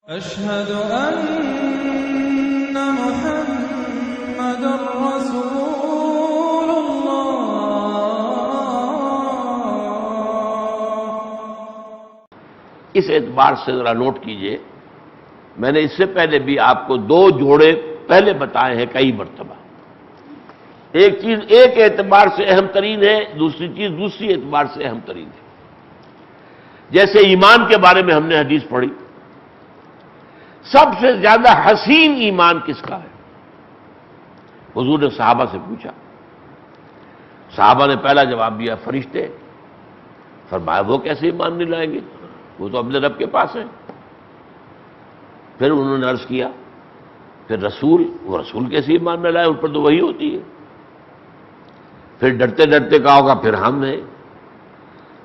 أشهد أن محمد رسول الله۔ اس اعتبار سے ذرا نوٹ کیجئے، میں نے اس سے پہلے بھی آپ کو دو جوڑے پہلے بتائے ہیں کئی مرتبہ۔ ایک چیز ایک اعتبار سے اہم ترین ہے، دوسری چیز دوسری اعتبار سے اہم ترین ہے۔ جیسے ایمان کے بارے میں ہم نے حدیث پڑھی، سب سے زیادہ حسین ایمان کس کا ہے؟ حضور نے صحابہ سے پوچھا، صحابہ نے پہلا جواب دیا فرشتے۔ فرمایا وہ کیسے ایمان نہیں لائیں گے، وہ تو اپنے رب کے پاس ہیں۔ پھر انہوں نے عرض کیا پھر رسول، وہ رسول کیسے ایمان نہ لائے، ان پر تو وہی ہوتی ہے۔ پھر ڈرتے ڈرتے کہا ہوگا پھر ہم ہیں،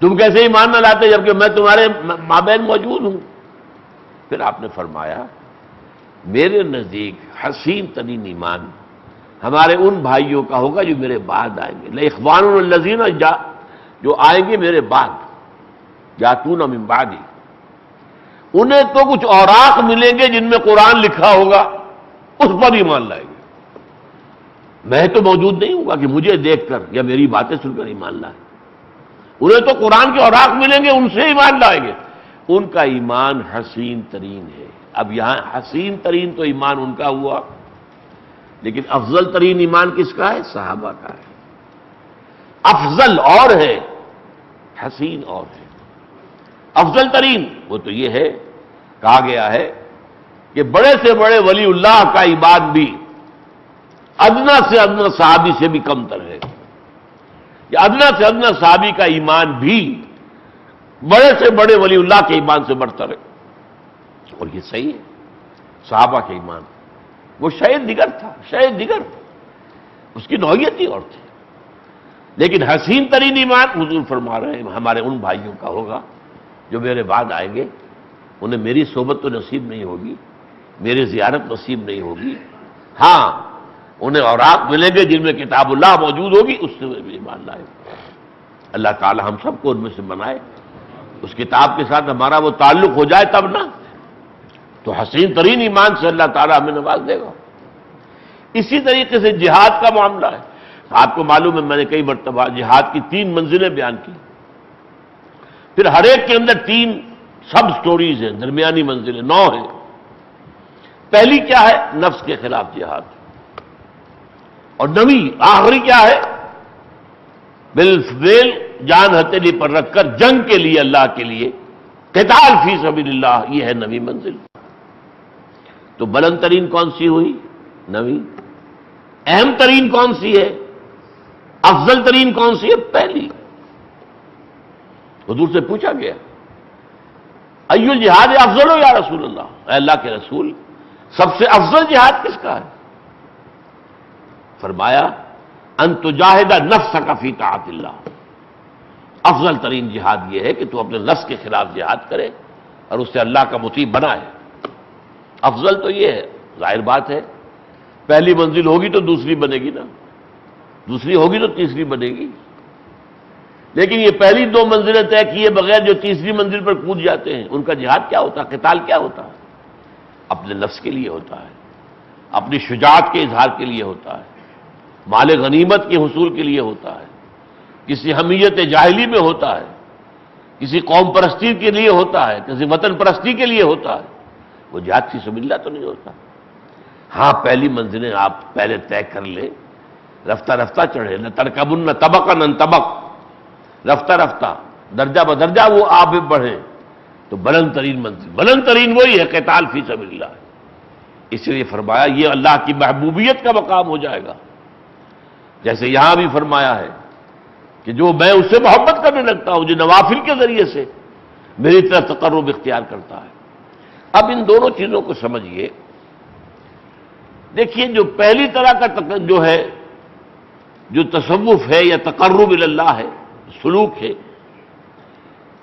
تم کیسے ایمان نہ لاتے جبکہ میں تمہارے مابین موجود ہوں؟ پھر آپ نے فرمایا میرے نزدیک حسین ترین ایمان ہمارے ان بھائیوں کا ہوگا جو میرے بعد آئیں گے، لَإِخْوَانُ الَّذِينَ جو آئیں گے میرے بعد، یاتون من بعدی، انہیں تو کچھ اوراق ملیں گے جن میں قرآن لکھا ہوگا، اس پر ایمان لائیں گے۔ میں تو موجود نہیں ہوں گا کہ مجھے دیکھ کر یا میری باتیں سن کر ایمان لائیں، انہیں تو قرآن کے اوراق ملیں گے، ان سے ایمان لائیں گے۔ ان کا ایمان حسین ترین ہے۔ اب یہاں حسین ترین تو ایمان ان کا ہوا، لیکن افضل ترین ایمان کس کا ہے؟ صحابہ کا ہے۔ افضل اور ہے، حسین اور ہے۔ افضل ترین وہ تو یہ ہے، کہا گیا ہے کہ بڑے سے بڑے ولی اللہ کا ایمان بھی ادنا سے ادنا صحابی سے بھی کم تر ہے، یا ادنا سے ادنا صحابی کا ایمان بھی بڑے سے بڑے ولی اللہ کے ایمان سے برتر ہے۔ اور یہ صحیح ہے، صحابہ کے ایمان وہ شاید دیگر تھا، شاید دیگر، اس کی نوعیت ہی اور تھی۔ لیکن حسین ترین ایمان حضور فرما رہے ہیں ہمارے ان بھائیوں کا ہوگا جو میرے بعد آئیں گے، انہیں میری صحبت تو نصیب نہیں ہوگی، میری زیارت نصیب نہیں ہوگی، ہاں انہیں اوراق ملیں گے جن میں کتاب اللہ موجود ہوگی، اس سے بھی ایمان لائے۔ اللہ تعالی ہم سب کو ان میں سے بنائے، اس کتاب کے ساتھ ہمارا وہ تعلق ہو جائے تب نا، تو حسین ترین ایمان سے اللہ تعالی ہمیں نواز دے گا۔ اسی طریقے سے جہاد کا معاملہ ہے۔ آپ کو معلوم ہے میں نے کئی مرتبہ جہاد کی 3 منزلیں بیان کی، پھر ہر ایک کے اندر 3 سب سٹوریز ہیں، درمیانی منزلیں 9 ہیں۔ پہلی کیا ہے؟ نفس کے خلاف جہاد، اور 9ویں آخری کیا ہے؟ بالفعل جان ہتھیلی پر رکھ کر جنگ کے لیے، اللہ کے لیے قتال فی سبیل اللہ، یہ ہے 9ویں منزل۔ تو بلند ترین کون سی ہوئی؟ 9ویں۔ اہم ترین کون سی ہے؟ افضل ترین کون سی ہے؟ پہلی۔ حضور سے پوچھا گیا ای الجہاد افضل ہو یا رسول اللہ، اے اللہ کے رسول سب سے افضل جہاد کس کا ہے؟ فرمایا ان تجاہد نفسک فی طاعت اللہ، افضل ترین جہاد یہ ہے کہ تو اپنے نفس کے خلاف جہاد کرے اور اس سے اللہ کا مطیع بنائے۔ افضل تو یہ ہے، ظاہر بات ہے پہلی منزل ہوگی تو دوسری بنے گی نا، دوسری ہوگی تو تیسری بنے گی، لیکن یہ پہلی 2 منزلیں طے کیے بغیر جو تیسری منزل پر کود جاتے ہیں، ان کا جہاد کیا ہوتا ہے؟ قتال کیا ہوتا ہے؟ اپنے نفس کے لیے ہوتا ہے، اپنی شجاعت کے اظہار کے لیے ہوتا ہے، مال غنیمت کے حصول کے لیے ہوتا ہے، کسی حمیت جاہلی میں ہوتا ہے، کسی قوم پرستی کے لیے ہوتا ہے، کسی وطن پرستی کے لیے ہوتا ہے، وہ جہاد فی سبیل اللہ تو نہیں ہوتا۔ ہاں پہلی منزلیں آپ پہلے طے کر لیں، رفتہ رفتہ چڑھے، نہ ترکبن طبقا عن طبق، رفتہ رفتہ درجہ بدرجہ وہ آپ بڑھیں تو بلند ترین منزل، بلند ترین وہی ہے قتال فی سبیل اللہ۔ اس لیے فرمایا یہ اللہ کی محبوبیت کا مقام ہو جائے گا، جیسے یہاں بھی فرمایا ہے کہ جو میں اس سے محبت کرنے لگتا ہوں جو نوافل کے ذریعے سے میری طرف تقرب اختیار کرتا ہے۔ اب ان دونوں چیزوں کو سمجھیے۔ دیکھیے جو پہلی طرح کا جو ہے، جو تصوف ہے یا تقرب اللہ ہے، سلوک ہے،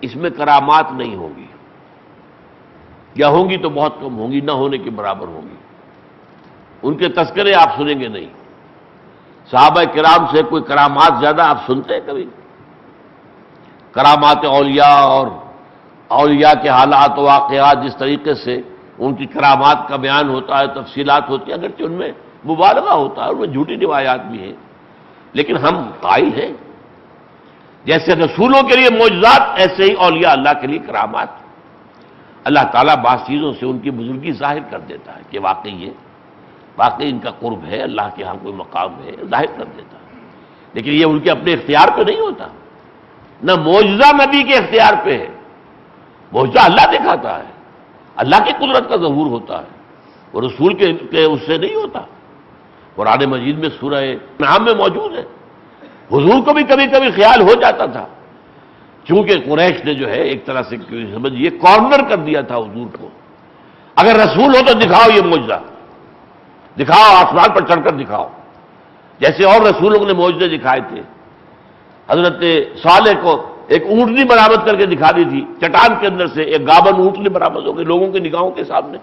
اس میں کرامات نہیں ہوگی، یا ہوں گی تو بہت کم ہوں گی، نہ ہونے کے برابر ہوں گی۔ ان کے تذکرے آپ سنیں گے نہیں، صحابہ کرام سے کوئی کرامات زیادہ آپ سنتے ہیں کبھی؟ کرامات اولیاء اور اولیاء کے حالات و واقعات جس طریقے سے ان کی کرامات کا بیان ہوتا ہے، تفصیلات ہوتی ہیں، اگرچہ ان میں مبالغہ ہوتا ہے، ان میں جھوٹی روایات بھی ہیں، لیکن ہم قائل ہیں جیسے رسولوں کے لیے معجزات ایسے ہی اولیاء اللہ کے لیے کرامات۔ اللہ تعالیٰ بعض چیزوں سے ان کی بزرگی ظاہر کر دیتا ہے کہ واقعی ان کا قرب ہے، اللہ کے ہاں کوئی مقام ہے، ظاہر کر دیتا ہے، لیکن یہ ان کے اپنے اختیار پہ نہیں ہوتا، نہ معجزہ نبی کے اختیار پہ ہے، معجزہ اللہ دکھاتا ہے، اللہ کی قدرت کا ظہور ہوتا ہے، وہ رسول کے اس سے نہیں ہوتا۔ قرآن مجید میں سورہ انعام میں موجود ہے، حضور کو بھی کبھی کبھی خیال ہو جاتا تھا، چونکہ قریش نے جو ہے ایک طرح سے سمجھیے کارنر کر دیا تھا حضور کو، اگر رسول ہو تو دکھاؤ یہ معجزہ، دکھاؤ، آسمان پر چڑھ کر دکھاؤ، جیسے اور رسولوں نے معجزے دکھائے تھے۔ حضرت صالح کو ایک اونٹنی برآمد کر کے دکھا دی تھی، چٹان کے اندر سے ایک گابن اونٹنی برآمد ہو گئی لوگوں کی نگاہوں کے سامنے،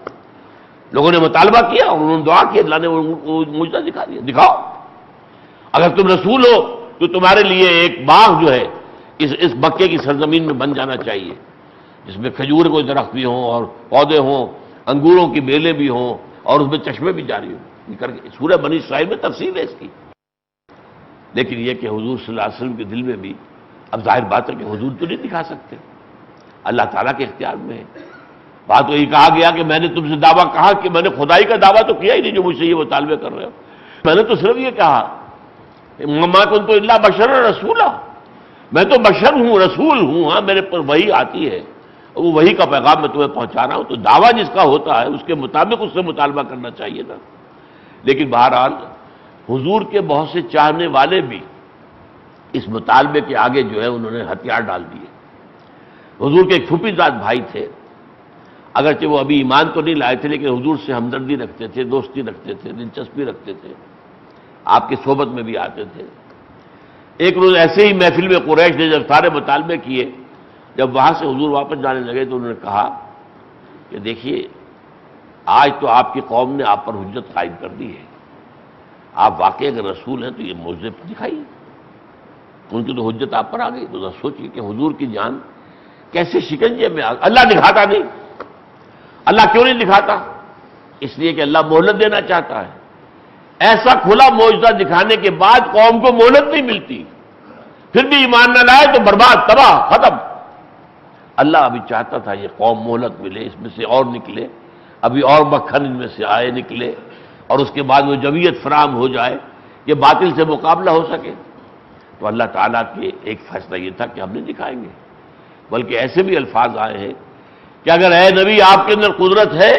لوگوں نے مطالبہ کیا اور انہوں نے دعا کی، اللہ نے وہ معجزہ دکھا دیا، دکھاؤ، اگر تم رسول ہو تو تمہارے لیے ایک باغ جو ہے اس مکے کی سرزمین میں بن جانا چاہیے، جس میں کھجور کے درخت بھی ہوں اور پودے ہوں، انگوروں کی بیلیں بھی ہوں اور اس میں چشمے بھی جاری ہوں، کر کے سورہ بنی اسرائیل میں تفصیل ہے اس کی۔ لیکن یہ کہ حضور صلی اللہ علیہ وسلم کے دل میں بھی اب ظاہر بات ہے کہ حضور تو نہیں دکھا سکتے، اللہ تعالیٰ کے اختیار میں ہے۔ بات وہی کہا گیا کہ میں نے تم سے دعویٰ کہا کہ میں نے خدائی کا دعویٰ تو کیا ہی نہیں جو مجھ سے یہ مطالبے کر رہے ہو، میں نے تو صرف یہ کہا ما کنت الا بشر رسولا، میں تو بشر ہوں، رسول ہوں، ہاں میرے پر وحی آتی ہے، وہ وحی کا پیغام میں تمہیں پہنچا رہا ہوں، تو دعویٰ جس کا ہوتا ہے اس کے مطابق اس سے مطالبہ کرنا چاہیے نا۔ لیکن بہرحال حضور کے بہت سے چاہنے والے بھی اس مطالبے کے آگے جو ہے انہوں نے ہتھیار ڈال دیے۔ حضور کے ایک پھوپھی زاد بھائی تھے، اگرچہ وہ ابھی ایمان تو نہیں لائے تھے، لیکن حضور سے ہمدردی رکھتے تھے، دوستی رکھتے تھے، دلچسپی رکھتے تھے، آپ کی صحبت میں بھی آتے تھے۔ ایک روز ایسے ہی محفل میں قریش نے جب سارے مطالبے کیے، جب وہاں سے حضور واپس جانے لگے تو انہوں نے کہا کہ دیکھیے آج تو آپ کی قوم نے آپ پر حجت قائم کر دی ہے، آپ واقعی اگر رسول ہیں تو یہ معجزے دکھائیے، ان کی تو حجت آپ پر آ گئی۔ تو ذرا سوچیے کہ حضور کی جان کیسے شکنجے میں آ گئی۔ اللہ دکھاتا نہیں، اللہ کیوں نہیں دکھاتا؟ اس لیے کہ اللہ مہلت دینا چاہتا ہے، ایسا کھلا معجزہ دکھانے کے بعد قوم کو مہلت نہیں ملتی، پھر بھی ایمان نہ لائے تو برباد، تباہ، ختم۔ اللہ ابھی چاہتا تھا یہ قوم مہلت ملے، اس میں سے اور نکلے، ابھی اور مکھن ان میں سے آئے نکلے، اور اس کے بعد وہ جمعیت فراہم ہو جائے کہ باطل سے مقابلہ ہو سکے۔ تو اللہ تعالیٰ کے ایک فیصلہ یہ تھا کہ ہم نہیں دکھائیں گے، بلکہ ایسے بھی الفاظ آئے ہیں کہ اگر اے نبی آپ کے اندر قدرت ہے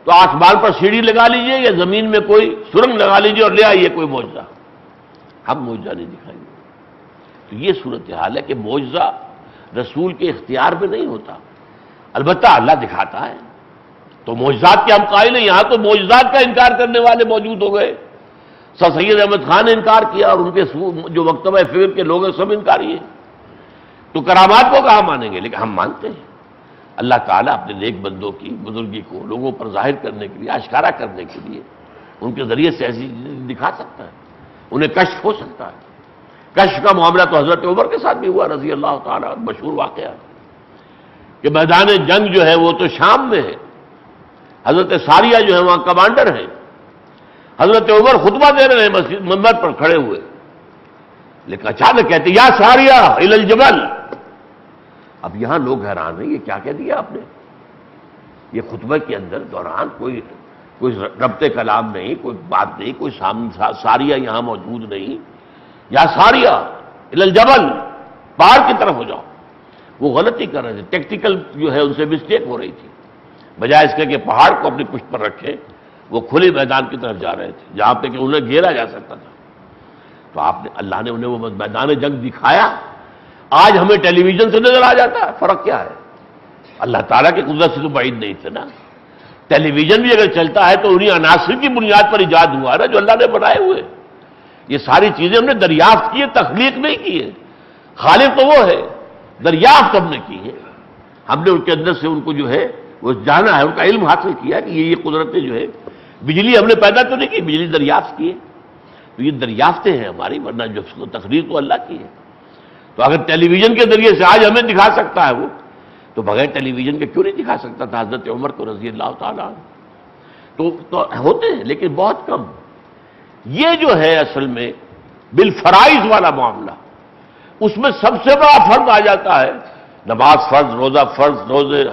تو آسمان پر سیڑھی لگا لیجئے یا زمین میں کوئی سرنگ لگا لیجئے اور لے آئیے کوئی معجزہ، ہم معجزہ نہیں دکھائیں گے۔ تو یہ صورتحال ہے کہ معجزہ رسول کے اختیار میں نہیں ہوتا، البتہ اللہ دکھاتا ہے، تو معجزات کے ہم قائل ہیں۔ یہاں تو معجزات کا انکار کرنے والے موجود ہو گئے، سر سید احمد خان نے انکار کیا اور ان کے جو مکتبہ فکر کے لوگ ہیں سب انکاری ہیں، تو کرامات کو کہاں مانیں گے؟ لیکن ہم مانتے ہیں اللہ تعالیٰ اپنے نیک بندوں کی بزرگی کو لوگوں پر ظاہر کرنے کے لیے، آشکارا کرنے کے لیے ان کے ذریعے سے ایسی چیزیں دکھا سکتا ہے، انہیں کشف ہو سکتا ہے۔ کشف کا معاملہ تو حضرت عمر کے ساتھ بھی ہوا رضی اللہ تعالیٰ، مشہور واقعہ کہ میدان جنگ جو ہے وہ تو شام میں ہے، حضرت ساریہ جو ہے وہاں کمانڈر ہیں، حضرت عمر خطبہ دے رہے ہیں مسجد منبر پر کھڑے ہوئے، لیکن اچانک کہتے یا ساریہ الی الجبل۔ اب یہاں لوگ حیران ہیں، یہ کیا کہہ دیا آپ نے؟ یہ خطبہ کے اندر دوران کوئی ربط کلام نہیں، کوئی بات نہیں، کوئی ساریہ یہاں موجود نہیں، یا ساریہ الی الجبل، پہاڑ کی طرف ہو جاؤ۔ وہ غلطی کر رہے تھے، ٹیکٹیکل جو ہے ان سے مسٹیک ہو رہی تھی، بجائے اس کے کہ پہاڑ کو اپنی پشت پر رکھے وہ کھلے میدان کی طرف جا رہے تھے جہاں پہ کہ انہیں گھیرا جا سکتا تھا۔ تو اللہ نے انہیں وہ میدان جنگ دکھایا، آج ہمیں ٹیلی ویژن سے نظر آ جاتا ہے، فرق کیا ہے؟ اللہ تعالیٰ کی قدرت سے تو بعید نہیں تھے نا۔ ٹیلی ویژن بھی اگر چلتا ہے تو انہیں عناصر کی بنیاد پر ایجاد ہوا ہے نا جو اللہ نے بنائے ہوئے، یہ ساری چیزیں ہم نے دریافت کی ہے، تخلیق نہیں کی ہے، خالق تو وہ ہے، دریافت ہم نے کی ہے، ہم نے ان کے اندر سے ان کو جو ہے وہ جانا ہے، ان کا علم حاصل کیا کہ یہ قدرتیں جو ہے، بجلی ہم نے پیدا تو نہیں کی، بجلی دریافت کی ہے، تو یہ دریافتیں ہیں ہماری، ورنہ جو تقریر تو اللہ کی ہے۔ تو اگر ٹیلی ویژن کے ذریعے سے آج ہمیں دکھا سکتا ہے وہ، تو بغیر ٹیلی ویژن کے کیوں نہیں دکھا سکتا تھا حضرت عمر کو رضی اللہ تعالیٰ عنہ؟ تو ہوتے ہیں لیکن بہت کم. یہ جو ہے اصل میں بالفرائض والا معاملہ، اس میں سب سے بڑا فرض آ جاتا ہے نماز فرض، روزہ فرض، روزے